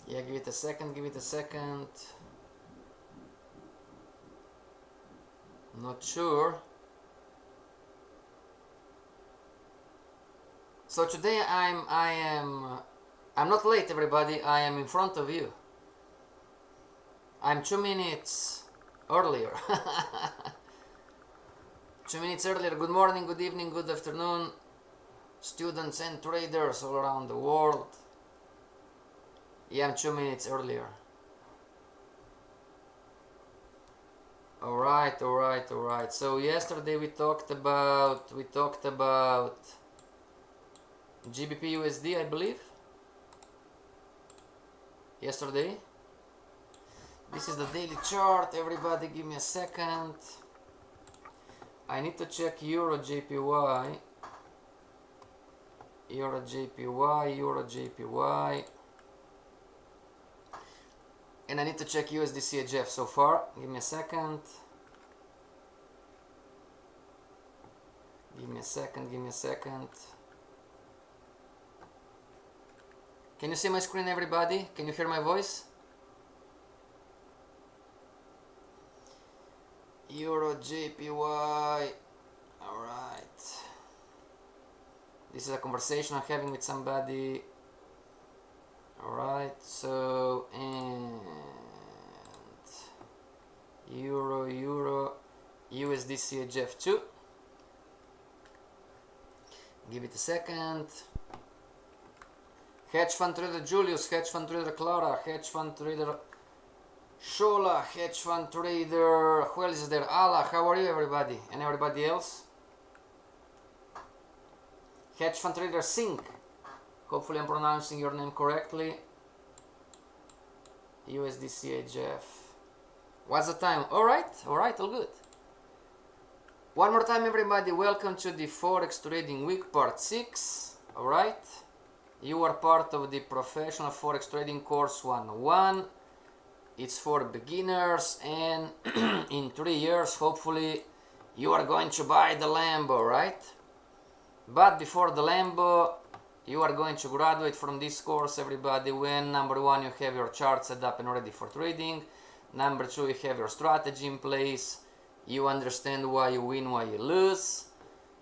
Yeah, give it a second, give it a second. Not sure. So today I'm not late, everybody. I am in front of you. I'm 2 minutes earlier. 2 minutes earlier. Good morning, good evening, good afternoon, students and traders all around the world. Yeah, I'm 2 minutes earlier. Alright. So yesterday we talked about GBP USD, I believe. Yesterday. This is the daily chart. Everybody give me a second. I need to check Euro JPY. Euro JPY. And I need to check USD CHF so far. Give me a second. Give me a second. Can you see my screen, everybody? Can you hear my voice? Euro JPY. Alright. This is a conversation I'm having with somebody. Alright, so, and Euro, USD CHF 2. Give it a second. Hedge fund trader Julius, hedge fund trader Clara, hedge fund trader Shola, hedge fund trader, who else is there? Allah, how are you, everybody? And everybody else? Hedge fund trader Singh. Hopefully I'm pronouncing your name correctly. USD CHF. What's the time? Alright, all good. One more time, everybody, welcome to the Forex Trading Week Part 6. Alright. You are part of the Professional Forex Trading Course 101. It's for beginners, and in 3 years, hopefully, you are going to buy the Lambo, right? But before the Lambo, you are going to graduate from this course, everybody, when number 1, you have your chart set up and ready for trading. Number 2, you have your strategy in place. You understand why you win, why you lose.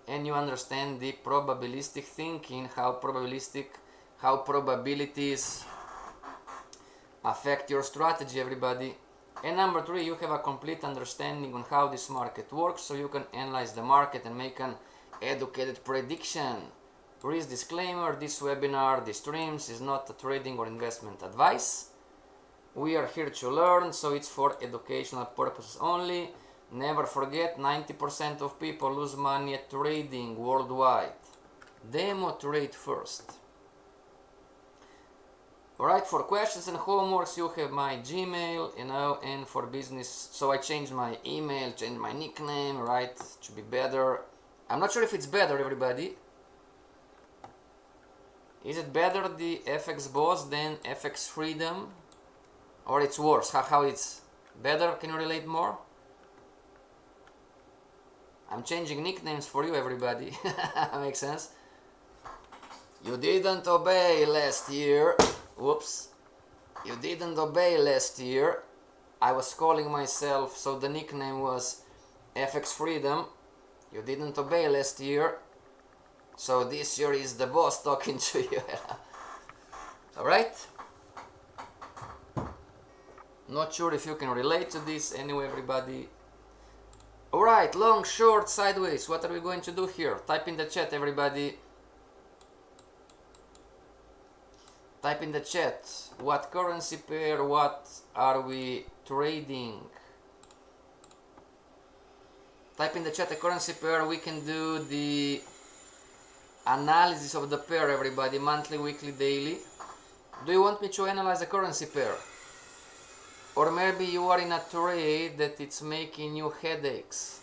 And you understand the probabilistic thinking, how probabilities affect your strategy, everybody. And number 3, you have a complete understanding on how this market works, so you can analyze the market and make an educated prediction. Please disclaimer, this webinar, this streams is not a trading or investment advice. We are here to learn, so it's for educational purposes only. Never forget, 90% of people lose money at trading worldwide. Demo trade first. Alright, for questions and homeworks, you have my Gmail, and for business, so I changed my email, changed my nickname, right, to be better. I'm not sure if it's better, everybody. Is it better, the FX Boss, than FXFreedom? Or it's worse? How it's better? Can you relate more? I'm changing nicknames for you, everybody. Makes sense? You didn't obey last year. Whoops. You didn't obey last year. I was calling myself, so the nickname was FXFreedom. You didn't obey last year. So this year is the boss talking to you. Alright? Not sure if you can relate to this. Anyway, everybody. Alright, long, short, sideways. What are we going to do here? Type in the chat, everybody. Type in the chat. What currency pair? What are we trading? Type in the chat a currency pair. We can do the analysis of the pair, everybody. Monthly, weekly, daily. Do you want me to analyze a currency pair? Or maybe you are in a trade that it's making you headaches.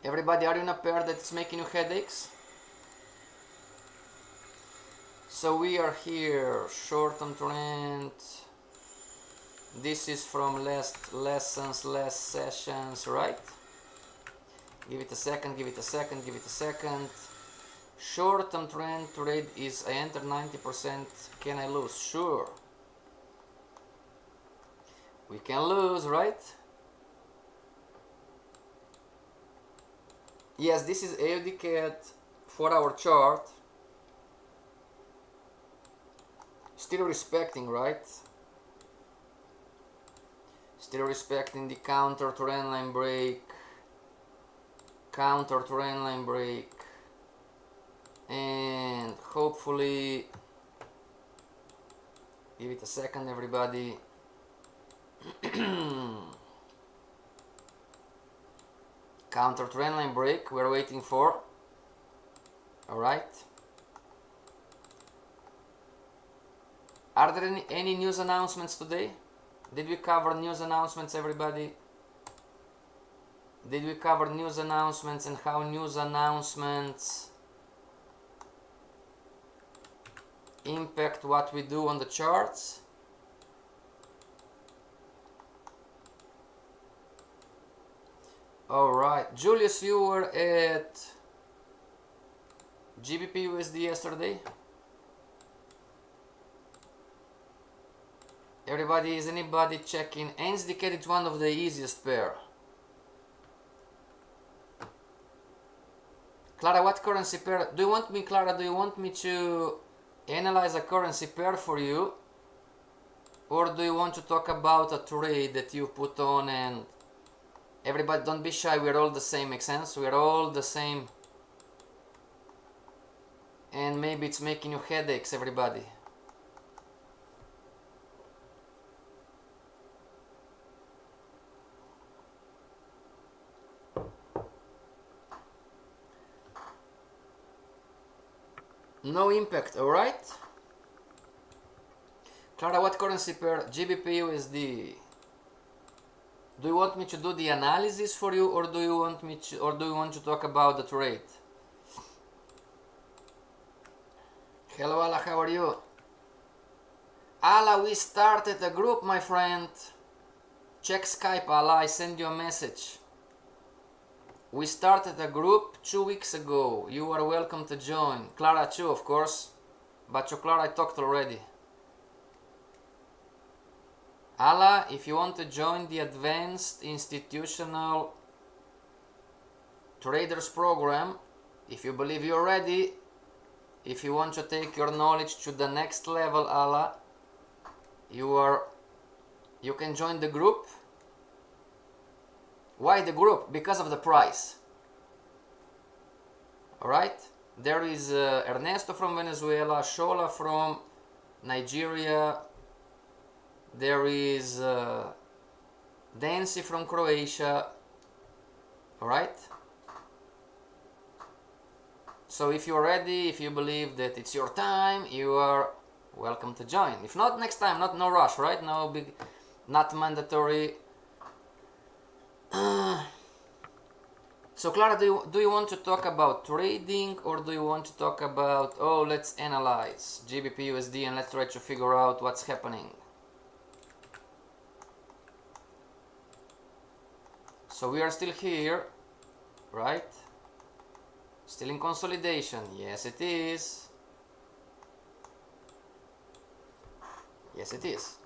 Everybody, are you in a pair that's making you headaches? So we are here, short-term trend. This is from last lessons, last sessions, right? Give it a second, give it a second, give it a second. Short-term trend trade is I enter 90%. Can I lose? Sure. We can lose, right? Yes, this is AUD CAD 4-hour chart. Still respecting, right? Still respecting the counter trend line break. Counter trend line break. And hopefully, give it a second, everybody. Counter trend line break we're waiting for. All right. Are there any news announcements today? Did we cover news announcements, everybody? Did we cover news announcements and how news announcements impact what we do on the charts? All right, Julius, you were at GBP USD yesterday. Everybody, is anybody checking? NZD is one of the easiest pair. Clara, what currency pair? Do you want me, Clara, do you want me to analyze a currency pair for you? Or do you want to talk about a trade that you put on and everybody, don't be shy, we're all the same, makes sense? We're all the same. And maybe it's making you headaches, everybody. No impact, alright? Clara, what currency pair? GBP USD. Do you want me to do the analysis for you, or do you want me to, or do you want to talk about the trade? Hello Allah, how are you? Allah, we started a group, my friend. Check Skype, Allah, I send you a message. We started a group 2 weeks ago. You are welcome to join. Clara too, of course. But to Clara I talked already. Allah, if you want to join the Advanced Institutional Traders Program, if you believe you're ready, if you want to take your knowledge to the next level, Allah, you can join the group. Why the group? Because of the price. Alright? There is Ernesto from Venezuela, Shola from Nigeria, there is Dancy from Croatia. Alright? So if you're ready, if you believe that it's your time, you are welcome to join. If not, next time, no rush, right? No big, not mandatory. So Clara, do you want to talk about trading, or do you want to talk about, oh, let's analyze GBP USD and let's try to figure out what's happening? So we are still here, right? Still in consolidation. Yes, it is. Yes, it is.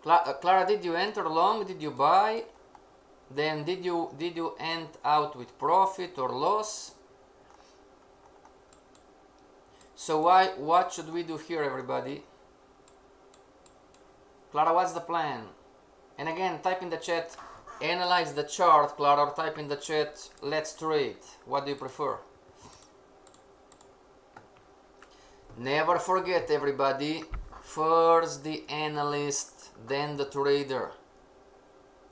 Clara, did you enter long? Did you buy? Then did you end out with profit or loss? So what should we do here, everybody? Clara, what's the plan? And again, type in the chat, analyze the chart, Clara, or type in the chat, let's trade. What do you prefer? Never forget, everybody, first the analyst, then the trader.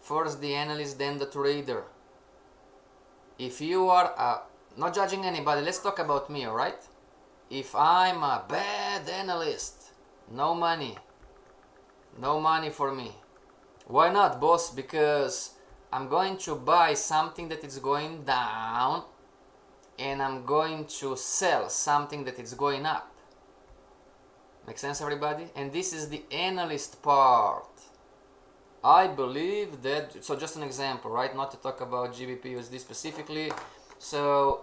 First the analyst, then the trader. If you are, not judging anybody, let's talk about me, alright? If I'm a bad analyst, no money for me. Why not, boss? Because I'm going to buy something that is going down and I'm going to sell something that is going up. Make sense, everybody? And this is the analyst part. I believe that, so just an example, right? Not to talk about GBP USD specifically. So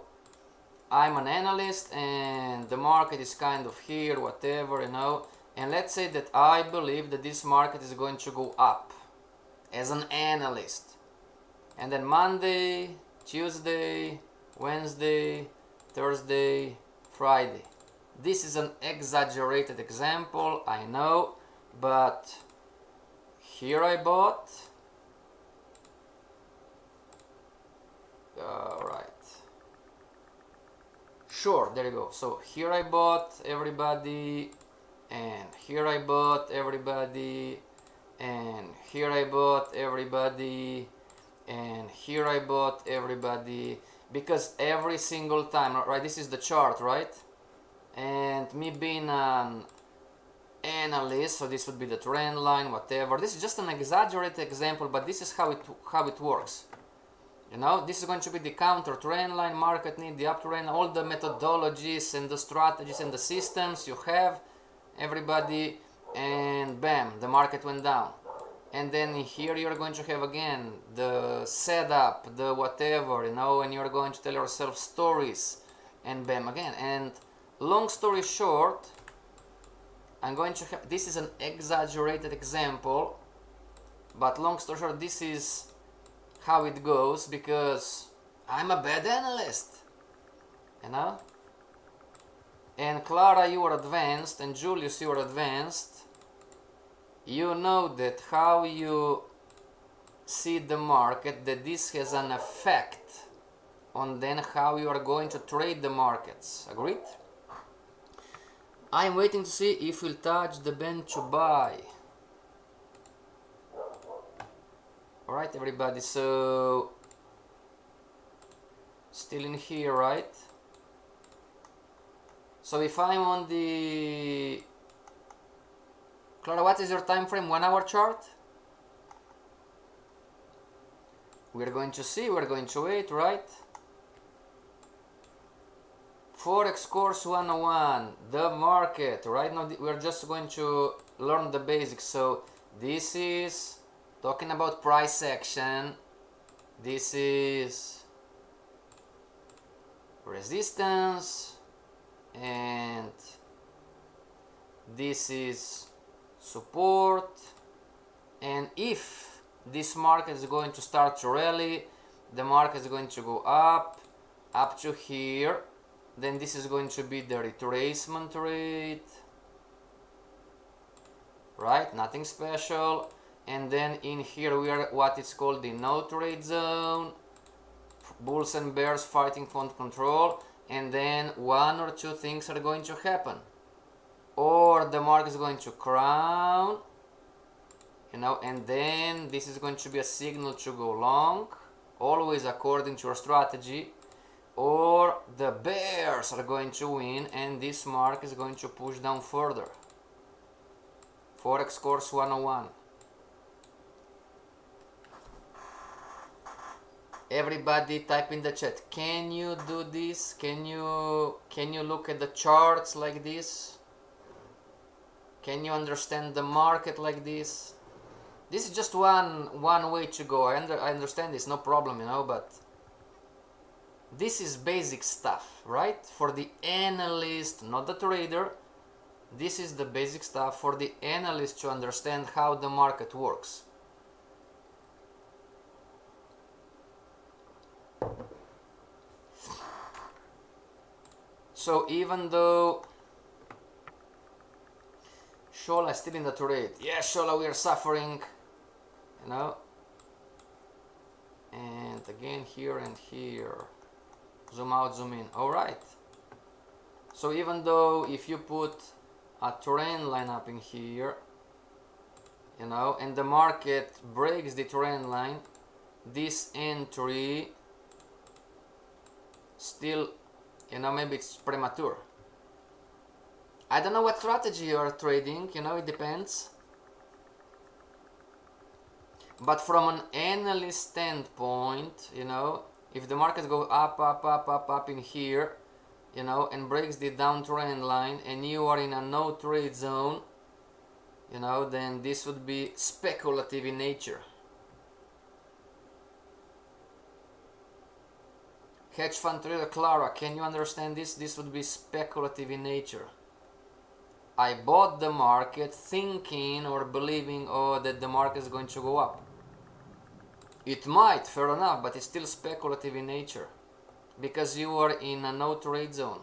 I'm an analyst and the market is kind of here, whatever, you know. And let's say that I believe that this market is going to go up as an analyst. And then Monday, Tuesday, Wednesday, Thursday, Friday. This is an exaggerated example, I know, but here I bought. Right. Sure, there you go. So here I bought everybody, and here I bought everybody, and here I bought everybody, and here I bought everybody, because every single time, right, this is the chart, right? And me being an analyst, so this would be the trend line, whatever. This is just an exaggerated example, but this is how it works. You know, this is going to be the counter trend line, market need, the uptrend, all the methodologies and the strategies and the systems you have, everybody, and bam, the market went down. And then here you're going to have again the setup, the whatever, you know, and you're going to tell yourself stories, and bam, again. And long story short, I'm going to have, this is an exaggerated example, but long story short, this is how it goes, because I'm a bad analyst, you know. And Clara, you are advanced, and Julius, you are advanced. You know that how you see the market, that this has an effect on then how you are going to trade the markets. Agreed? I'm waiting to see if we'll touch the band to buy. Alright, everybody, so still in here, right? So if I'm on the Clara, what is your time frame? 1 hour chart? We're going to see, we're going to wait, right? Forex course 101, the market. Right now we're just going to learn the basics. So this is talking about price action. This is resistance, and this is support. And if this market is going to start to rally, the market is going to go up to here, then this is going to be the retracement rate, right? Nothing special. And then in here we are what is called the no trade zone, bulls and bears fighting fund control. And then one or two things are going to happen. Or the market is going to crown, you know, and then this is going to be a signal to go long, always according to your strategy. Or the bears are going to win, and this market is going to push down further. Forex course 101. Everybody type in the chat, can you do this? Can you look at the charts like this? Can you understand the market like this? This is just one way to go. I understand this, no problem, you know, but this is basic stuff, right? For the analyst, not the trader. This is the basic stuff for the analyst to understand how the market works. So even though Shola is still in the trade, yes, Shola, we are suffering, you know. And again here and here, zoom out, zoom in. All right. So even though if you put a trend line up in here, you know, and the market breaks the trend line, this entry still, you know, maybe it's premature. I don't know what strategy you are trading, you know, it depends. But from an analyst standpoint, you know, if the market goes up in here, you know, and breaks the downtrend line, and you are in a no trade zone, you know, then this would be speculative in nature. Hedge fund trader Clara, can you understand this? This would be speculative in nature. I bought the market thinking or believing, oh, that the market is going to go up. It might, fair enough, but it's still speculative in nature because you are in a no trade zone.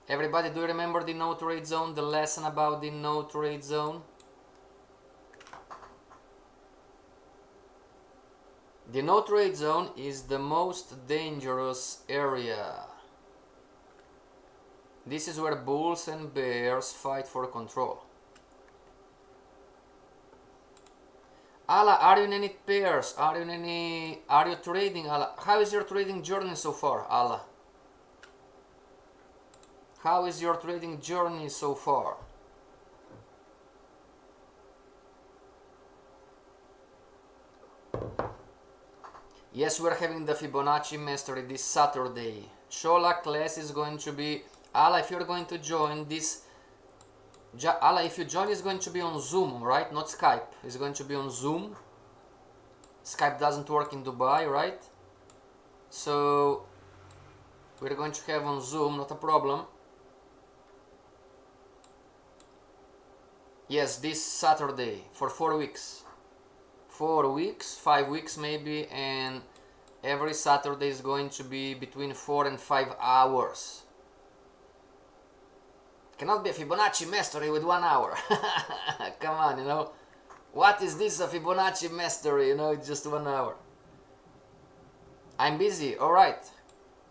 Everybody, do you remember the no trade zone, the lesson about the no trade zone? The no trade zone is the most dangerous area. This is where bulls and bears fight for control. Ala, are you in any pairs? Are you trading, Ala? How is your trading journey so far, Ala? How is your trading journey so far? Yes, we're having the Fibonacci Mastery this Saturday. Shola class is going to be, Ala, if you're going to join this, Ala, if you join, it's going to be on Zoom, right? Not Skype. It's going to be on Zoom. Skype doesn't work in Dubai, right? So we're going to have on Zoom, not a problem. Yes, this Saturday for 4 weeks. 4 weeks, 5 weeks maybe, and every Saturday is going to be between 4 and 5 hours. Cannot be a Fibonacci Mastery with 1 hour. Come on, you know. What is this, a Fibonacci Mastery? You know, it's just 1 hour. I'm busy, alright.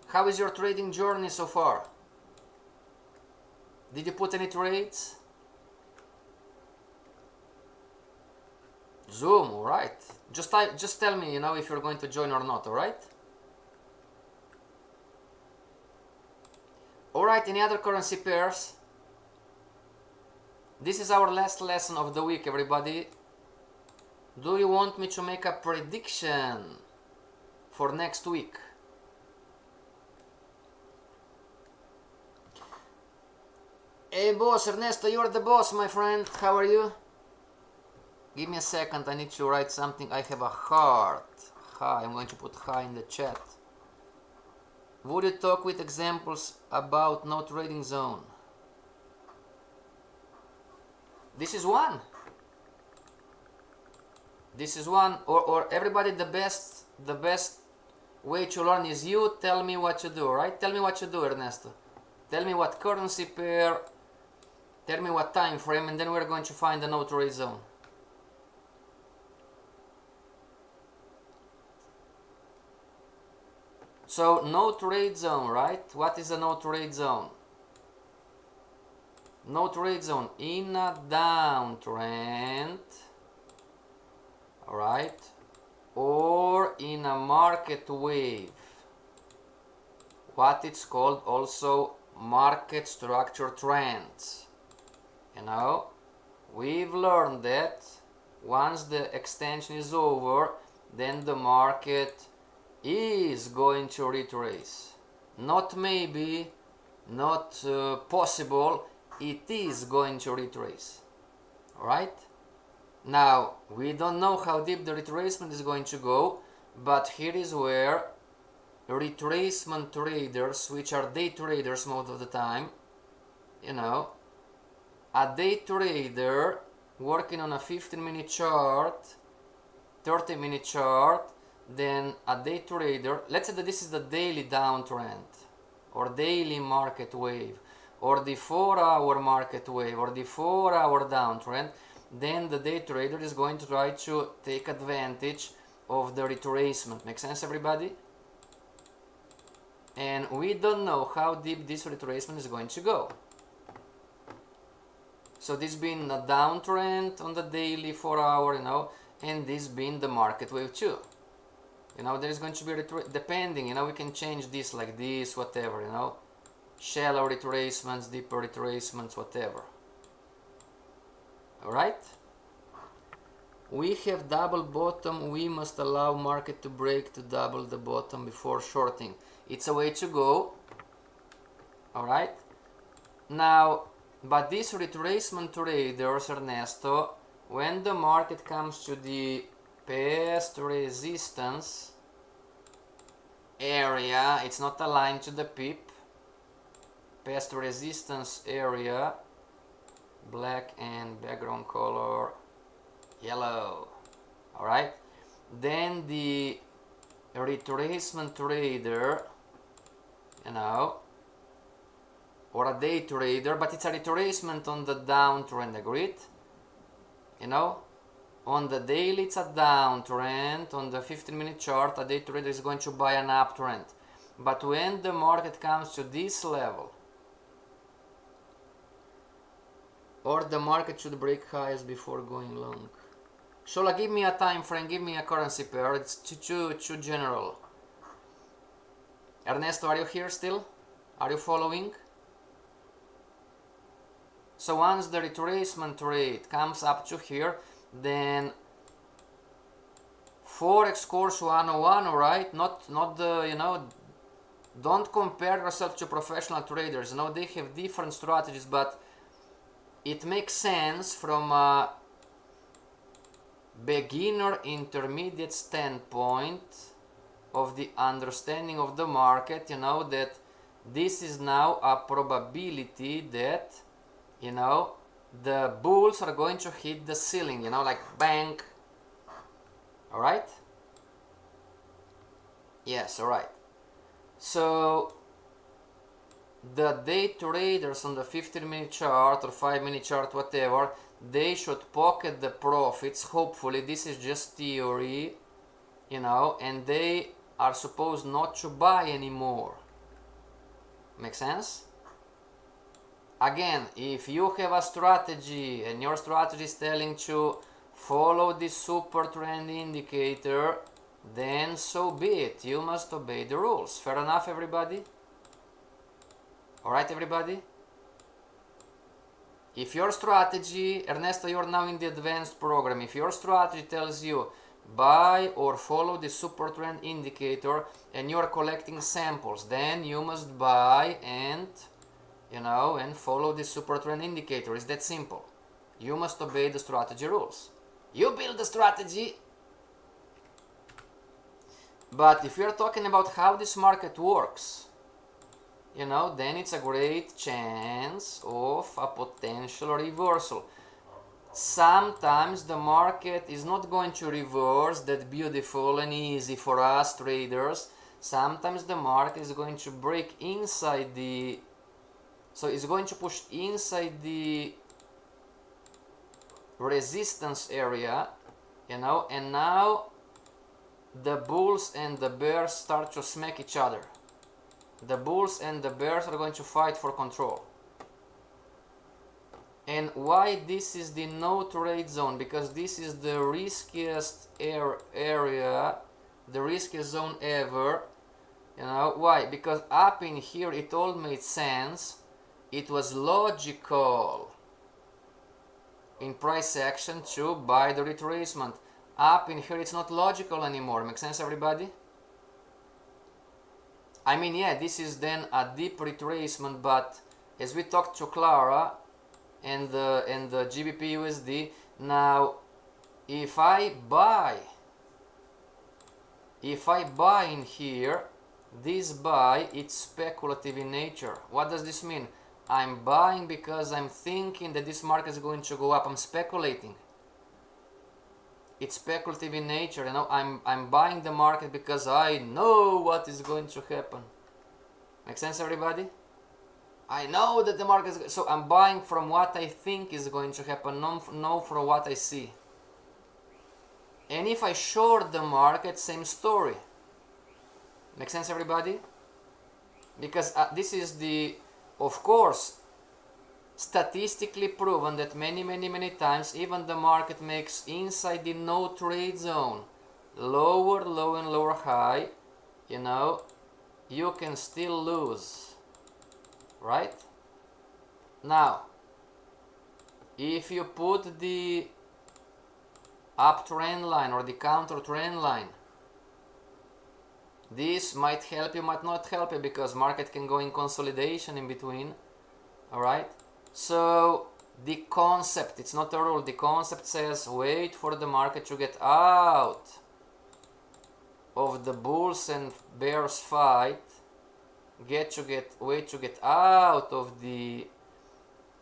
How is your trading journey so far? Did you put any trades? Zoom, alright. Just tell me, you know, if you're going to join or not, alright? Alright, any other currency pairs? This is our last lesson of the week, everybody. Do you want me to make a prediction for next week? Hey boss, Ernesto, you're the boss, my friend. How are you? Give me a second, I need to write something. I have a heart. Hi, I'm going to put hi in the chat. Would you talk with examples about no trading zone? This is one. This is one. Or everybody, the best way to learn is you tell me what you do, right? Tell me what you do, Ernesto. Tell me what currency pair, tell me what time frame, and then we're going to find a no trade zone. So, no trade zone, right? What is a no trade zone? No trade zone in a downtrend, alright, or in a market wave. What it's called also market structure trends. You know, we've learned that once the extension is over, then the market is going to retrace. Not maybe, not possible, it is going to retrace. Alright? Now, we don't know how deep the retracement is going to go, but here is where retracement traders, which are day traders most of the time, you know, a day trader working on a 15-minute chart, 30-minute chart, then a day trader, let's say that this is the daily downtrend or daily market wave or the 4-hour market wave or the 4-hour downtrend, then the day trader is going to try to take advantage of the retracement. Make sense, everybody? And we don't know how deep this retracement is going to go. So this being a downtrend on the daily 4-hour, you know, and this being the market wave too. You know, there is going to be depending, you know, we can change this like this, whatever, you know, shallow retracements, deeper retracements, whatever. Alright? We have double bottom, we must allow market to break to double the bottom before shorting. It's a way to go. Alright? Now, But these retracement traders, Ernesto, when the market comes to the past resistance area, it's not aligned to the pip, past resistance area, black and background color yellow, alright, then the retracement trader, you know, or a day trader, but it's a retracement on the downtrend, agreed? You know, on the daily it's a downtrend, on the 15-minute chart a day trader is going to buy an uptrend. But when the market comes to this level, or the market should break highs before going long. Shola, give me a time frame, give me a currency pair, it's too general. Ernesto, are you here still? Are you following? So once the retracement rate comes up to here, then Forex course 101, alright? Not the, you know, don't compare yourself to professional traders. You know, they have different strategies, but it makes sense from a beginner intermediate standpoint of the understanding of the market, you know, that this is now a probability that, you know, the bulls are going to hit the ceiling, you know, like bang. Alright? Yes, alright. So the day traders on the 15-minute chart or 5-minute chart, whatever, they should pocket the profits. Hopefully, this is just theory, you know, and they are supposed not to buy anymore. Make sense? Again, if you have a strategy and your strategy is telling to follow the super trend indicator, then so be it. You must obey the rules. Fair enough, everybody? Alright, everybody? If your strategy, Ernesto, you're now in the advanced program, if your strategy tells you buy or follow the super trend indicator and you're collecting samples, then you must buy and, you know, and follow the super trend indicator. It's that simple. You must obey the strategy rules. You build the strategy. But if you're talking about how this market works, you know, then it's a great chance of a potential reversal. Sometimes the market is not going to reverse that beautiful and easy for us traders. Sometimes the market is going to break inside the, so it's going to push inside the resistance area, you know, and now the bulls and the bears start to smack each other. The bulls and the bears are going to fight for control. And why this is the no trade zone? Because this is the riskiest area, the riskiest zone ever. You know why? Because up in here it all made sense. It was logical in price action to buy the retracement. Up in here it's not logical anymore. Make sense, everybody? I mean, yeah, this is then a deep retracement, but as we talked to Clara and the GBP USD, now if I buy in here, this buy, it's speculative in nature. What does this mean? I'm buying because I'm thinking that this market is going to go up. I'm speculating. It's speculative in nature, you know. I'm buying the market because I know what is going to happen. Make sense, everybody? I know that the market is, so I'm buying from what I think is going to happen, not from what I see. And if I short the market, same story. Make sense, everybody? Because this is the, of course, statistically proven that many times even the market makes inside the no trade zone lower low and lower high, you know, you can still lose, right? Now if you put the uptrend line or the counter trend line, this might help you, might not help you, because market can go in consolidation in between, all right? So the concept, it's not a rule, the concept says wait for the market to get out of the bulls and bears fight, wait to get out of the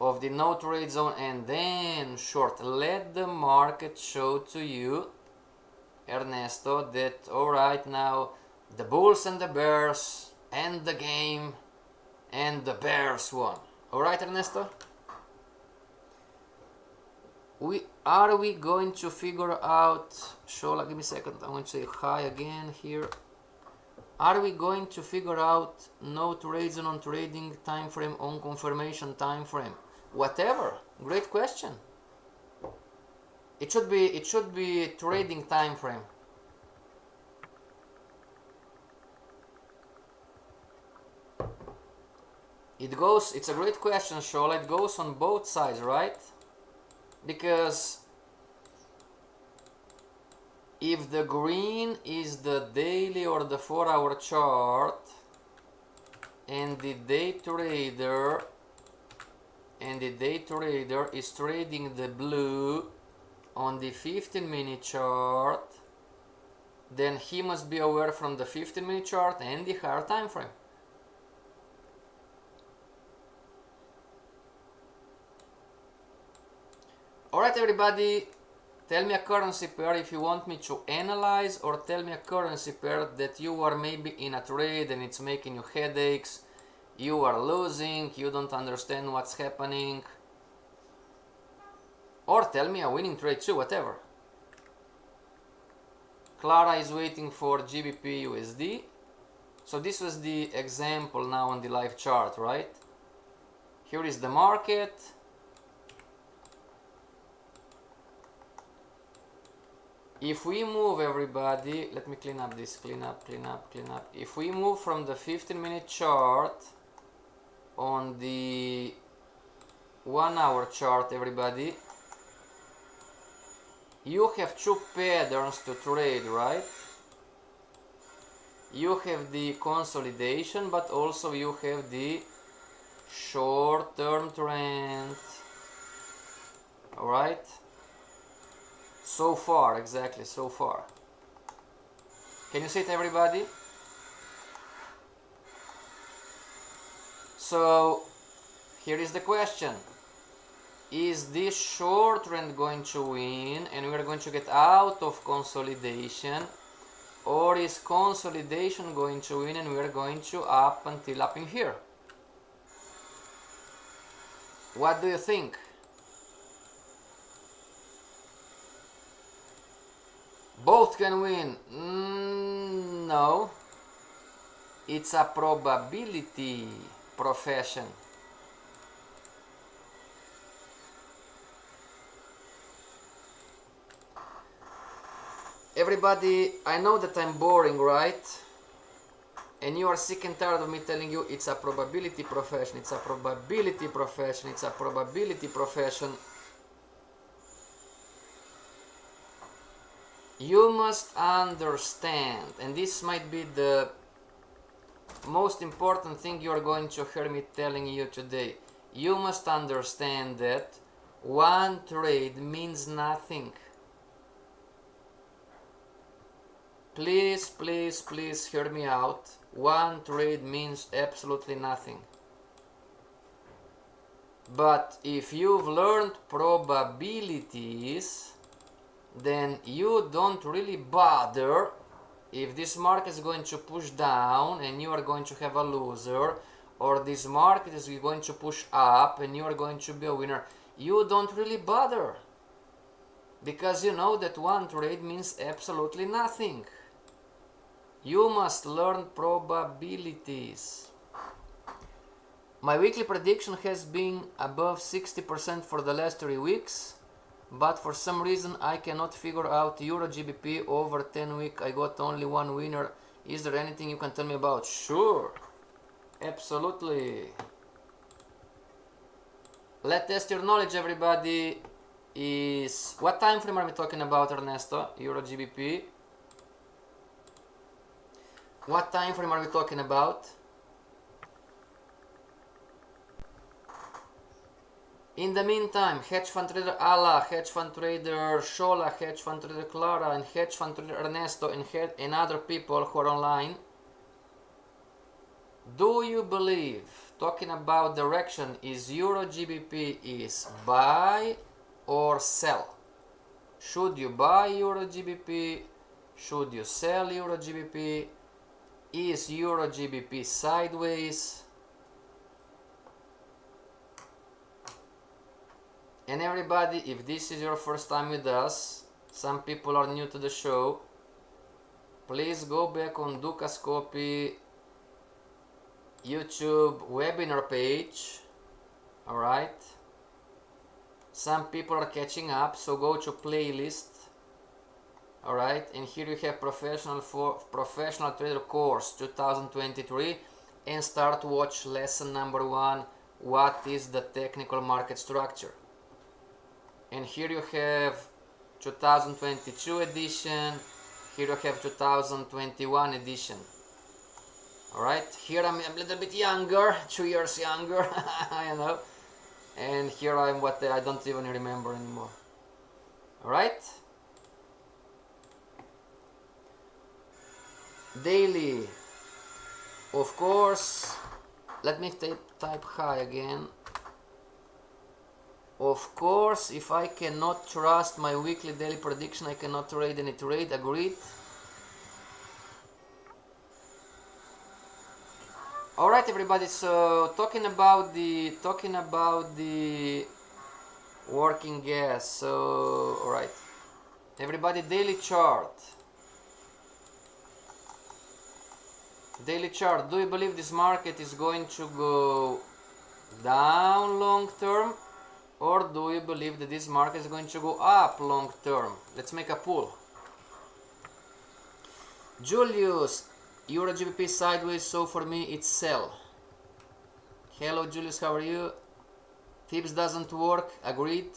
no trade zone, and then short. Let the market show to you, Ernesto, that alright, now the bulls and the bears end the game and the bears won. Alright, Ernesto? Are we going to figure out, Shola, give me a second, I'm going to say hi again here. Are we going to figure out no trades on trading time frame, on confirmation time frame? Whatever. Great question. It should be trading time frame. It's a great question, Shola. It goes on both sides, right? Because if the green is the daily or the 4-hour chart, and the day trader is trading the blue on the 15-minute chart, then he must be aware from the 15-minute chart and the higher time frame. Alright, everybody, tell me a currency pair if you want me to analyze, or tell me a currency pair that you are maybe in a trade and it's making you headaches, you are losing, you don't understand what's happening, or tell me a winning trade too, whatever. Clara is waiting for GBP USD. So this was the example now on the live chart, right? Here is the market. If we move, everybody, let me clean up this, clean up. If we move from the 15-minute chart on the 1-hour chart, everybody, you have two patterns to trade, right? You have the consolidation, but also you have the short-term trend. Alright? So far, exactly, so far. Can you see it, everybody? So, here is the question. Is this short trend going to win and we are going to get out of consolidation? Or is consolidation going to win and we are going to up until up in here? What do you think? Both can win. No. It's a probability profession. Everybody, I know that I'm boring, right? And you are sick and tired of me telling you it's a probability profession, it's a probability profession, it's a probability profession. You must understand, and this might be the most important thing you are going to hear me telling you today. You must understand that one trade means nothing. Please, please, please hear me out. One trade means absolutely nothing. But if you've learned probabilities, then you don't really bother if this market is going to push down and you are going to have a loser, or this market is going to push up and you are going to be a winner. You don't really bother, because you know that one trade means absolutely nothing. You must learn probabilities. My weekly prediction has been above 60% for the last 3 weeks, but for some reason I cannot figure out Euro GBP over 10 week. I got only one winner. Is there anything you can tell me about? Sure, absolutely. Let's test your knowledge, everybody. Is what time frame are we talking about, Ernesto? Euro GBP. What time frame are we talking about? In the meantime, hedge fund trader Ala, hedge fund trader Shola, hedge fund trader Clara, and hedge fund trader Ernesto, and other people who are online, do you believe, talking about direction, is Euro GBP is buy or sell? Should you buy Euro GBP? Should you sell Euro GBP? Is Euro GBP sideways? And everybody, if this is your first time with us, some people are new to the show, please go back on Dukascopy YouTube webinar page. Alright, some people are catching up, so go to playlist. Alright, and here you have professional trader course 2023, and start to watch lesson number 1, what is the technical market structure. And here you have 2022 edition, here you have 2021 edition. Alright, here I'm a little bit younger, 2 years younger, you know, and here I'm what I don't even remember anymore. Alright, daily, of course, let me type high again. Of course, if I cannot trust my weekly daily prediction, I cannot trade any trade. Agreed. All right, everybody. So talking about the working gas. So all right, everybody. Daily chart. Daily chart. Do you believe this market is going to go down long term? Or do you believe that this market is going to go up long term? Let's make a poll. Julius, Euro GBP sideways, so for me it's sell. Hello Julius, how are you? Fibs doesn't work, agreed.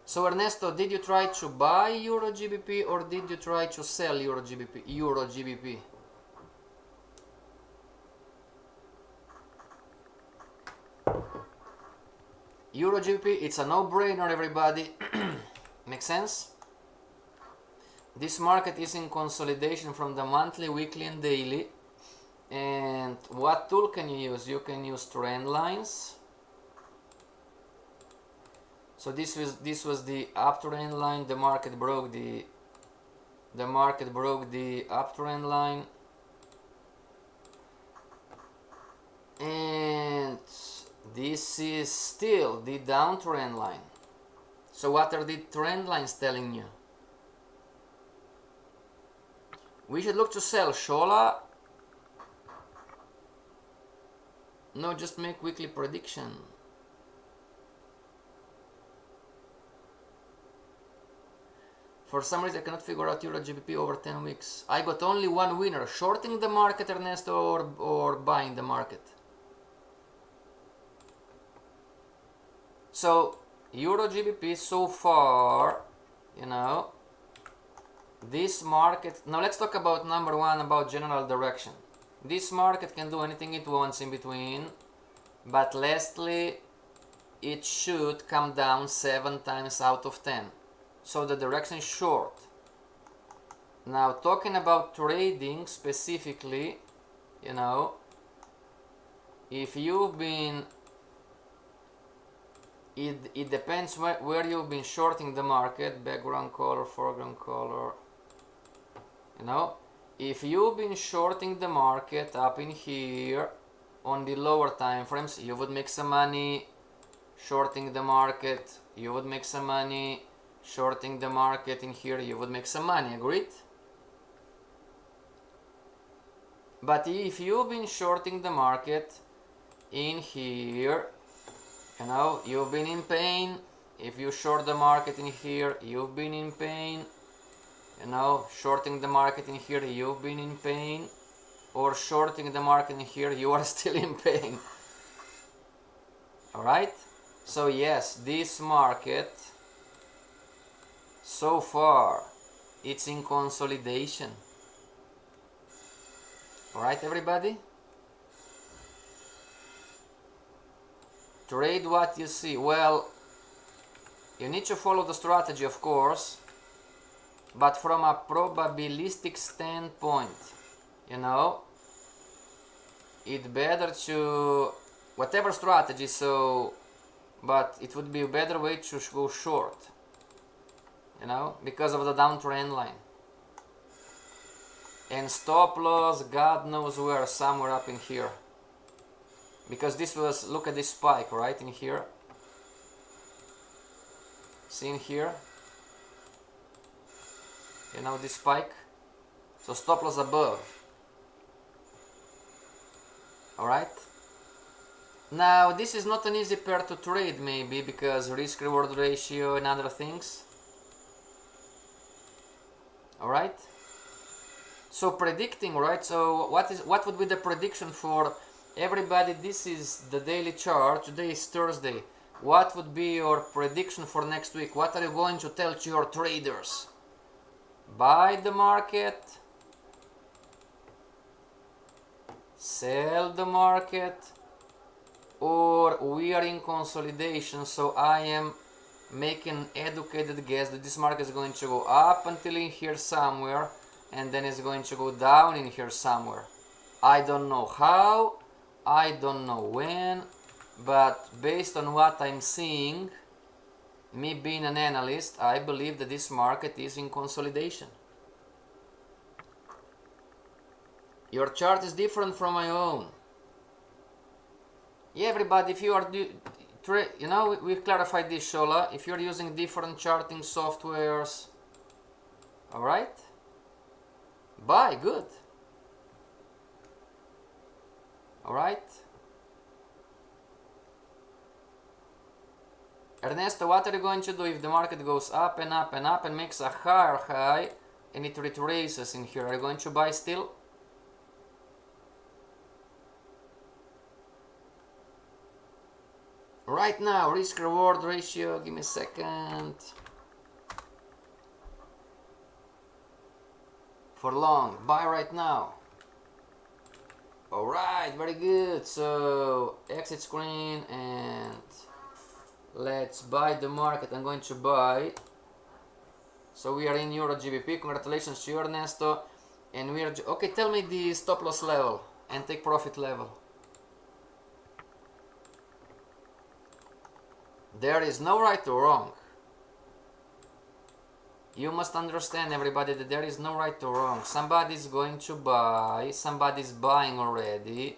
So Ernesto, did you try to buy Euro GBP or did you try to sell Euro GBP? Euro GBP. Euro GBP, it's a no-brainer, everybody. Makes sense? This market is in consolidation from the monthly, weekly and daily. And what tool can you use? You can use trend lines. So this was the uptrend line. The market broke the uptrend line. And this is still the downtrend line. So what are the trend lines telling you? We should look to sell. Shola? No, just make weekly prediction. For some reason I cannot figure out Euro GBP over 10 weeks. I got only one winner. Shorting the market, Ernesto, or buying the market. So Euro GBP so far, you know, this market, now let's talk about number 1, about general direction. This market can do anything it wants in between, but lastly it should come down 7 times out of 10. So the direction is short. Now talking about trading specifically, you know, if you've been, it depends where you've been shorting the market, background color, foreground color, you know, if you've been shorting the market up in here on the lower time frames, you would make some money. Shorting the market, you would make some money. Shorting the market in here, you would make some money. Agreed? But if you've been shorting the market in here, you know, you've been in pain. If you short the market in here, you've been in pain. You know, shorting the market in here, you've been in pain. Or shorting the market in here, you are still in pain. Alright? So yes, this market, so far, it's in consolidation. Alright, everybody? Trade what you see. Well, you need to follow the strategy, of course, but from a probabilistic standpoint, you know, it's better to whatever strategy, so but it would be a better way to go short, you know, because of the downtrend line. And stop loss, God knows where, somewhere up in here, because this was, look at this spike right in here, see in here, you know, this spike, so stop loss above. Alright, now this is not an easy pair to trade, maybe because risk reward ratio and other things. Alright, so predicting, right? So what would be the prediction for everybody? This is the daily chart. Today is Thursday. What would be your prediction for next week? What are you going to tell to your traders? Buy the market, sell the market, or we are in consolidation, so I am making educated guess that this market is going to go up until in here somewhere, and then it's going to go down in here somewhere. I don't know how, I don't know when, but based on what I'm seeing, me being an analyst, I believe that this market is in consolidation. Your chart is different from my own. Yeah, everybody, if you are, you know, we clarified this, Shola, if you're using different charting softwares, alright, buy, good. Alright. Ernesto, what are you going to do if the market goes up and up and up and makes a higher high and it retraces in here? Are you going to buy still? Right now, risk reward ratio, give me a second. For long, buy right now. Alright, very good. So exit screen and let's buy the market. I'm going to buy. So we are in Euro GBP. Congratulations to you, Ernesto. And we are okay. Tell me the stop loss level and take profit level. There is no right or wrong. You must understand, everybody, that there is no right or wrong. Somebody is going to buy, somebody is buying already,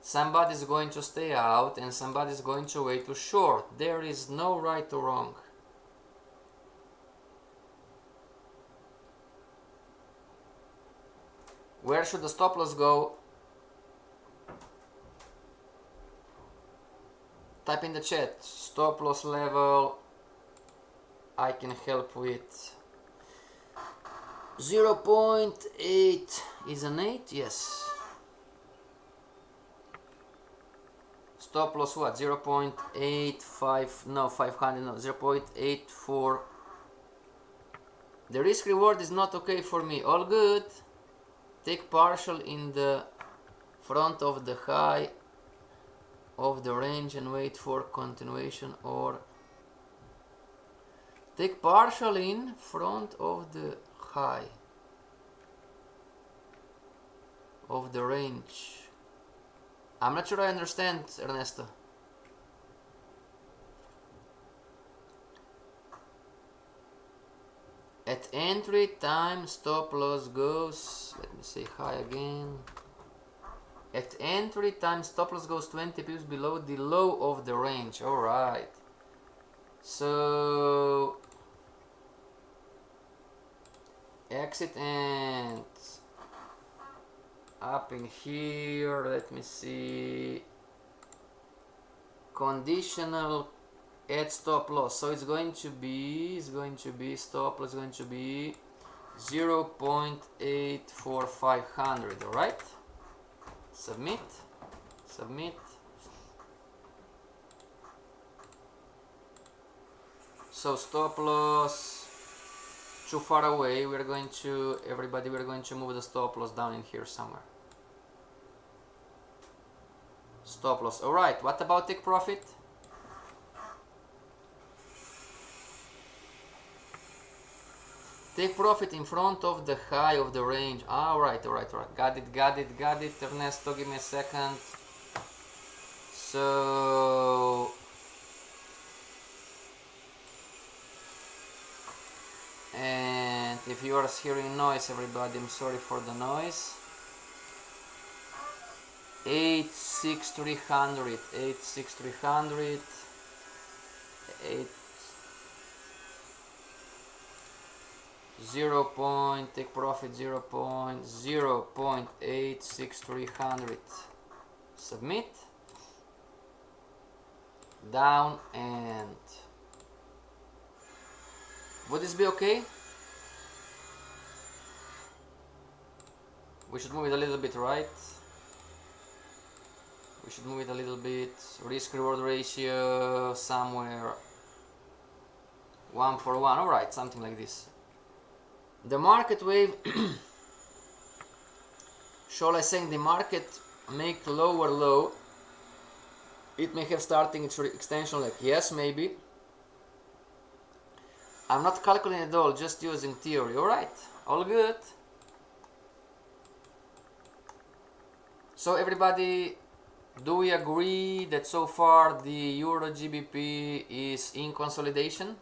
somebody is going to stay out, and somebody is going to wait to short. There is no right or wrong. Where should the stop loss go? Type in the chat, stop loss level, I can help with 0.8 is an 8, yes. Stop loss what, 0.85, no, 500, no, 0.84. The risk reward is not okay for me, all good. Take partial in the front of the high of the range and wait for continuation, or take partial in front of the high of the range. I'm not sure I understand, Ernesto. At entry time, stop loss goes, let me say high again. At entry time, stop loss goes 20 pips below the low of the range. Alright. So exit and up in here, let me see, conditional at stop loss. So it's going to be stop loss is going to be 0.84500. all right, submit. So stop loss too far away, we're going to, everybody, we're going to move the stop loss down in here somewhere. Stop loss. All right, what about take profit? Take profit in front of the high of the range. Alright. Got it. Ernesto, give me a second. So, and if you are hearing noise, everybody, I'm sorry for the noise. 86300, 0 point, take profit 0.86300. Submit. Down, and would this be okay? We should move it a little bit, right? We should move it a little bit. Risk reward ratio somewhere 1:1. Alright, something like this. The market wave, shall I say, the market make lower low. It may have starting its extension, like yes, maybe. I'm not calculating at all, just using theory. Alright, all good. So everybody, do we agree that so far the Euro GBP is in consolidation?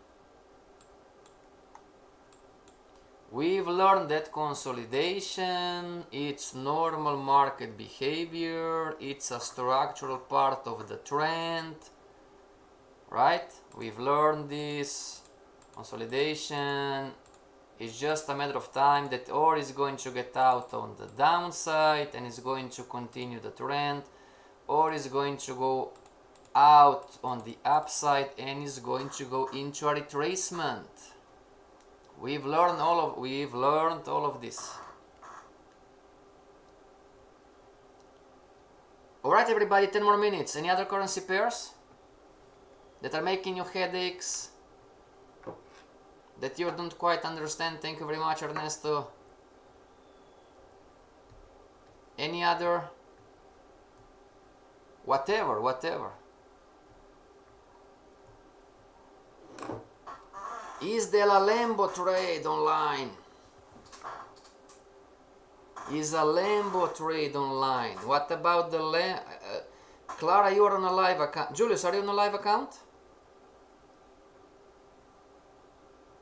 We've learned that consolidation, it's normal market behavior, it's a structural part of the trend, right? We've learned this. Consolidation is just a matter of time that or is going to get out on the downside and is going to continue the trend, or is going to go out on the upside and is going to go into a retracement. We've learned all of this. Alright everybody, 10 more minutes. Any other currency pairs that are making you headaches, that you don't quite understand? Thank you very much, Ernesto. Any other? Whatever. Is the Lambo trade online? Is a Lambo trade online? What about the Clara, you are on a live account. Julius, are you on a live account?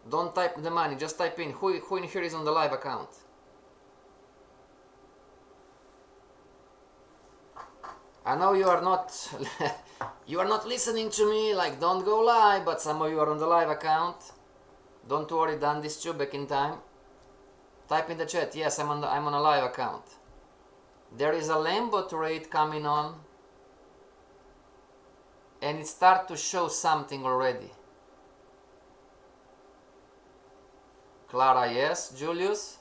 Don't type the money, just type in who in here is on the live account. I know you are not you are not listening to me, like don't go live, but some of you are on the live account. Don't worry, done this too back in time. Type in the chat, yes, I'm on a live account. There is a Lambo trade coming on, and it start to show something already. Clara, yes. Julius?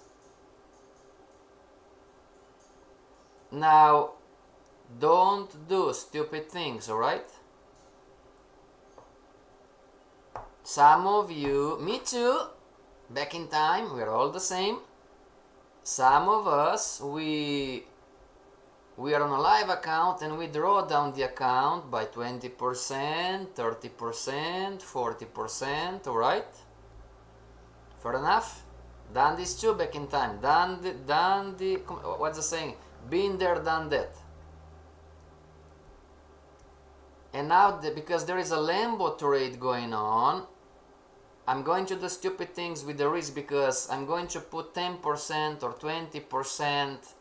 Now, don't do stupid things, alright? Some of you, me too, back in time, we're all the same. Some of us, we are on a live account and we draw down the account by 20%, 30%, 40%, alright? Fair enough? Done this too back in time. What's the saying? Been there, done that. And now, because there is a Lambo trade going on, I'm going to do stupid things with the risk, because I'm going to put 10% or 20%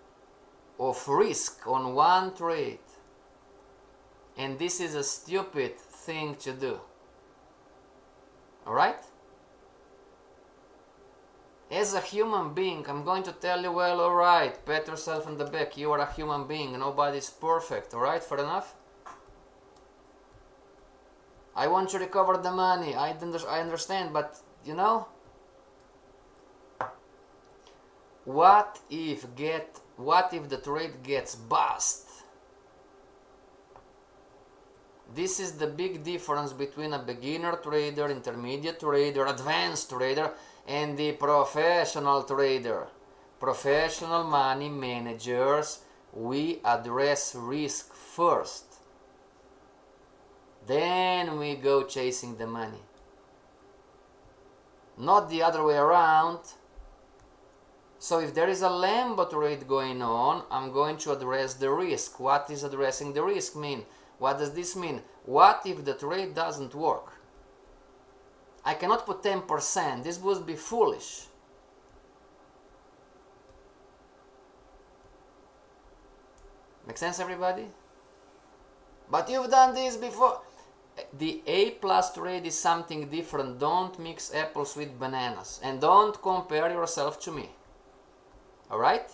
of risk on one trade. And this is a stupid thing to do. Alright? As a human being, I'm going to tell you, well, alright, pat yourself on the back, you are a human being, nobody's perfect, alright, fair enough? I want to recover the money, I understand, but, you know, what if the trade gets bust? This is the big difference between a beginner trader, intermediate trader, advanced trader, and the professional trader. Professional money managers, we address risk first. Then we go chasing the money. Not the other way around. So if there is a Lambo trade going on, I'm going to address the risk. What is addressing the risk mean? What does this mean? What if the trade doesn't work? I cannot put 10%. This would be foolish. Make sense, everybody? But you've done this before. The A plus trade is something different. Don't mix apples with bananas. And don't compare yourself to me. Alright?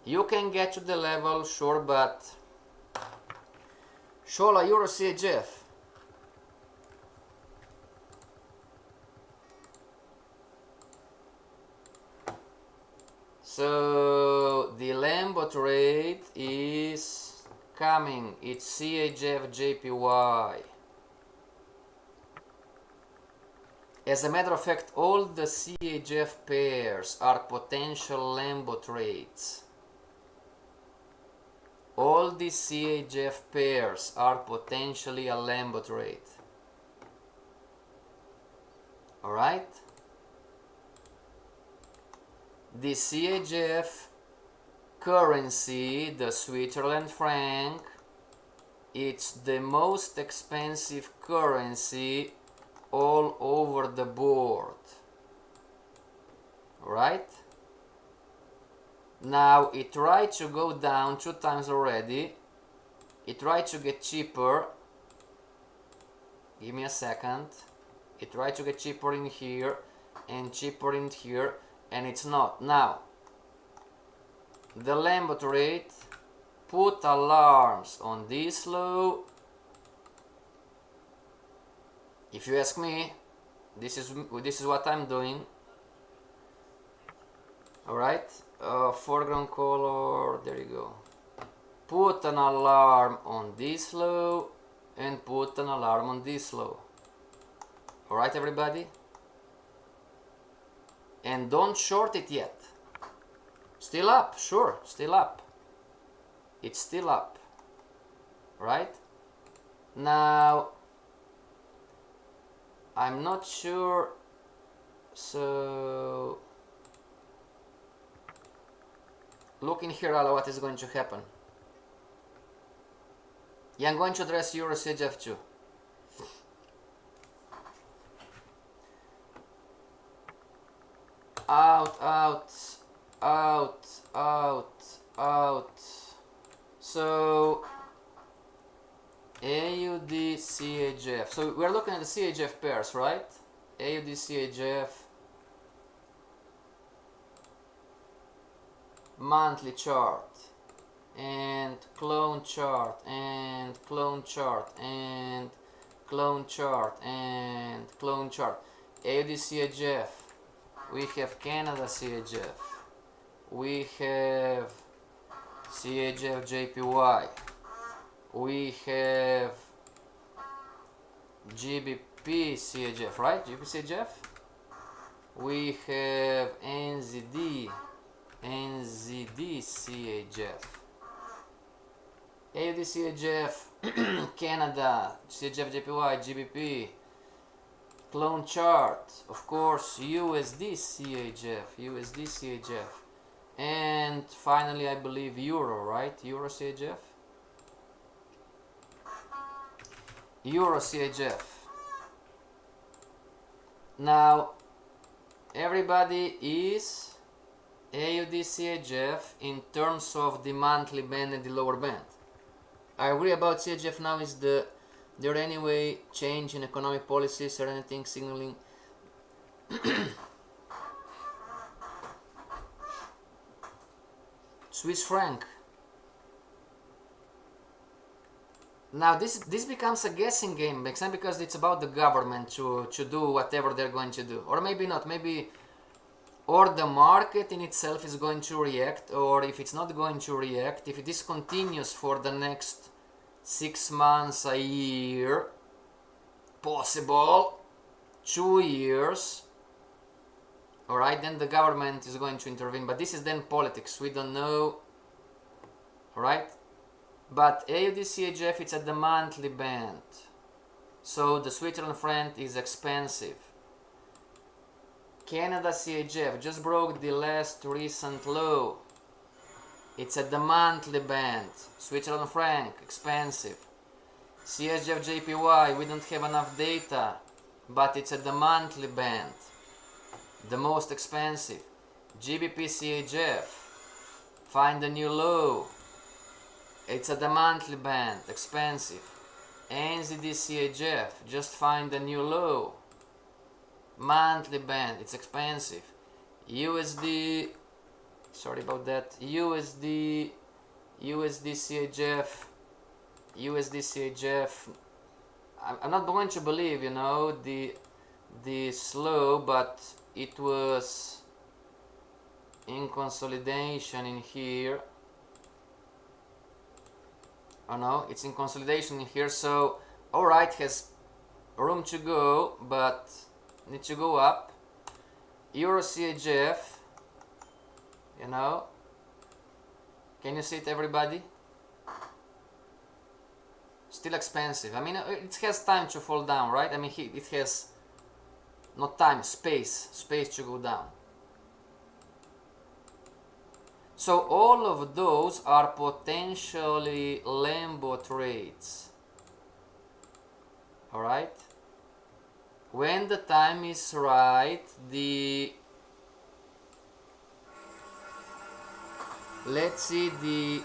You can get to the level, sure, but Shola Euro CHF. So the Lambo trade is coming. It's CHF JPY. As a matter of fact, all the CHF pairs are potential Lambo trades. All the CHF pairs are potentially a Lambo trade. Alright? The CHF currency, the Switzerland franc, it's the most expensive currency all over the board. Right? Now it tried to go down 2 times already. It tried to get cheaper. Give me a second. It tried to get cheaper in here and cheaper in here, and it's not. Now the Lambo trade, put alarms on this low. If you ask me, this is what I'm doing. Alright, foreground color, there you go. Put an alarm on this low and put an alarm on this low. Alright, everybody? And don't short it yet. Still up, sure, still up. It's still up. Right? Now I'm not sure, so look in here, Ala, what is going to happen. Yeah, I'm going to address Euro CHF too. Out, out, out, out, out. So AUD CHF. So we're looking at the CHF pairs, right? AUD CHF monthly chart and clone chart and clone chart and clone chart and clone chart. AUD CHF. We have Canada CHF. We have CHF JPY. We have GBP CHF, right? GBP CHF. We have NZD CHF. AUD CHF, Canada, CHF JPY, GBP. Clone chart, of course, USD CHF, and finally I believe Euro, right? Euro CHF. Euro CHF. Now everybody is AUD CHF in terms of the monthly band and the lower band. I agree about CHF now. Is there any way change in economic policies or anything signaling? Swiss franc. Now this becomes a guessing game, because it's about the government to do whatever they're going to do, or maybe not. Maybe or the market in itself is going to react, or if it's not going to react, if this continues for the next 6 months, a year, possible 2 years, alright, then the government is going to intervene. But this is then politics, we don't know, alright. But AUD CHF, it's at the monthly band, so the Switzerland franc is expensive. Canada CHF just broke the last recent low. It's at the monthly band. Switzerland franc, expensive. CHF JPY, we don't have enough data, but it's at the monthly band, the most expensive. GBP CHF, find a new low. It's at the monthly band, expensive. NZD CHF, just find a new low. Monthly band, it's expensive. USD, sorry about that, USD CHF, I'm not going to believe, you know, the slow, but it was in consolidation in here. Oh no, it's in consolidation in here, so alright, has room to go, but need to go up. Euro CHF, you know, can you see it, everybody? Still expensive. I mean, it has time to fall down, right? I mean, it has not time, space to go down. So all of those are potentially Lambo trades. All right. When the time is right, let's see the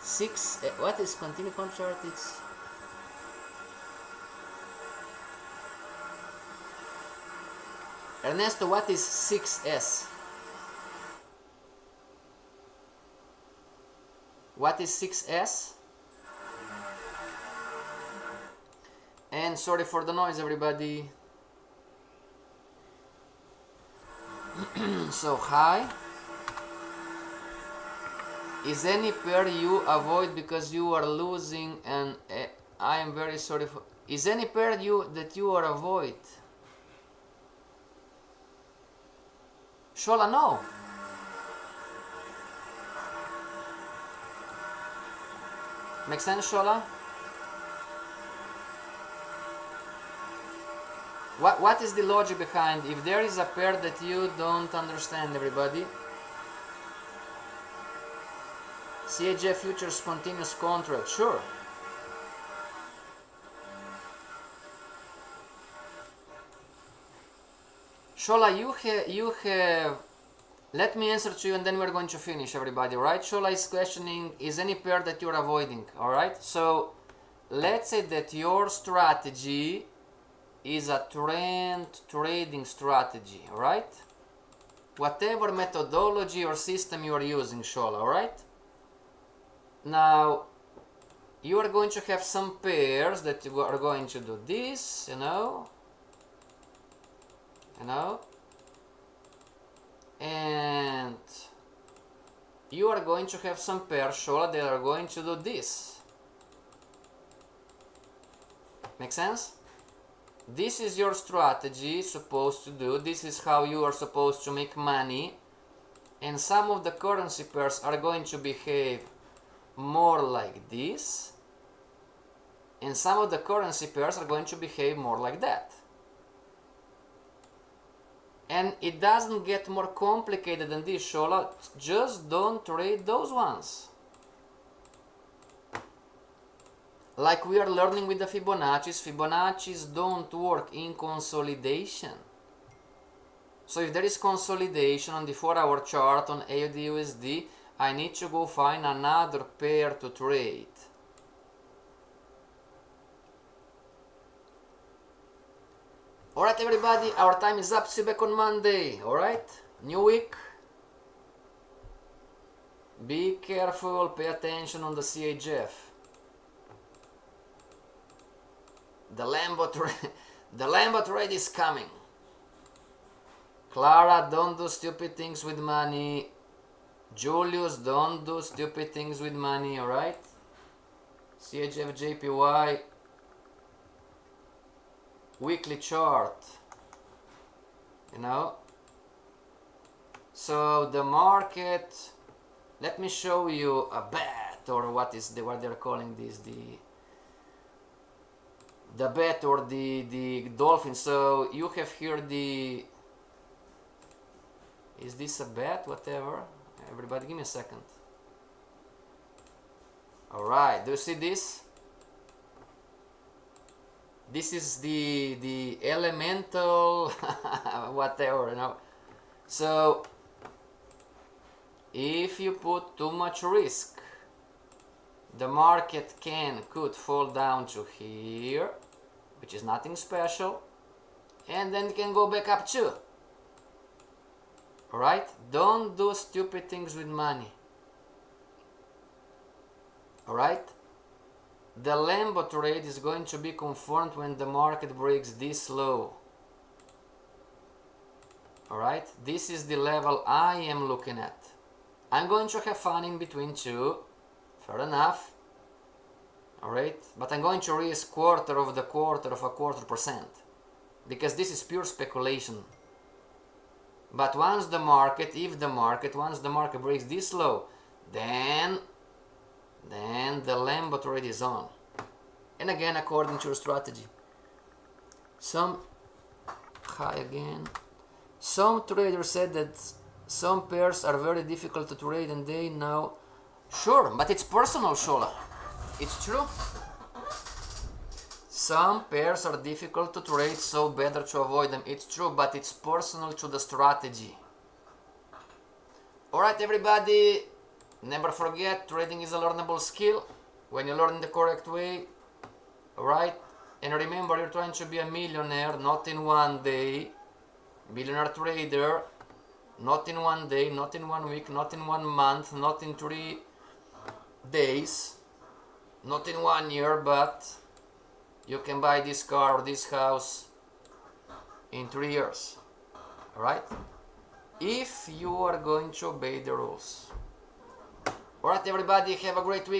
6, what is continue contract? It's Ernesto, what is 6S? What is 6S? And sorry for the noise, everybody. So high. Is any pair you avoid because you are losing, and I am very sorry for... Is any pair that you are avoid? Shola, no. Make sense, Shola? What is the logic behind if there is a pair that you don't understand, everybody? CHF futures continuous contract, sure. Shola, you have, let me answer to you and then we're going to finish, everybody, right? Shola is questioning, is any pair that you're avoiding, alright? So, let's say that your strategy is a trend trading strategy, alright? Whatever methodology or system you are using, Shola, alright? Now, you are going to have some pairs that you are going to do this, you know, and you are going to have some pairs, Shola, that are going to do this. Make sense? This is your strategy supposed to do, this is how you are supposed to make money, and some of the currency pairs are going to behave more like this, and some of the currency pairs are going to behave more like that. And it doesn't get more complicated than this, Shola. Just don't trade those ones. Like we are learning with the Fibonacci's don't work in consolidation. So if there is consolidation on the 4-hour chart on AUD/USD, I need to go find another pair to trade. Alright, everybody, our time is up. See you back on Monday. Alright? New week. Be careful, pay attention on the CHF. The Lambo trade is coming. Clara, don't do stupid things with money. Julius, don't do stupid things with money, alright? CHF JPY weekly chart, you know. So the market, let me show you a bet, or what they're calling this, the bat or the dolphin. So you have here the, is this a bat? Whatever. Everybody give me a second. Alright, do you see this? This is the elemental whatever, you know. So if you put too much risk, the market could fall down to here, which is nothing special, and then it can go back up too. Alright? Don't do stupid things with money. Alright? The Lambo trade is going to be confirmed when the market breaks this low. Alright? This is the level I am looking at. I'm going to have fun in between too. Fair enough. Alright? But I'm going to risk quarter of a quarter percent. Because this is pure speculation. But once the market breaks this low, then the Lambo trade is on. And again, according to your strategy. Some traders said that some pairs are very difficult to trade and they now... Sure, but it's personal, Shola. It's true. Some pairs are difficult to trade, so better to avoid them. It's true, but it's personal to the strategy. Alright, everybody, never forget, trading is a learnable skill. When you learn the correct way, alright? And remember, you're trying to be a millionaire, not in one day. Millionaire trader, not in one day, not in 1 week, not in 1 month, not in 3 days, not in 1 year, but you can buy this car or this house in 3 years. Alright? If you are going to obey the rules. Alright, everybody, have a great week.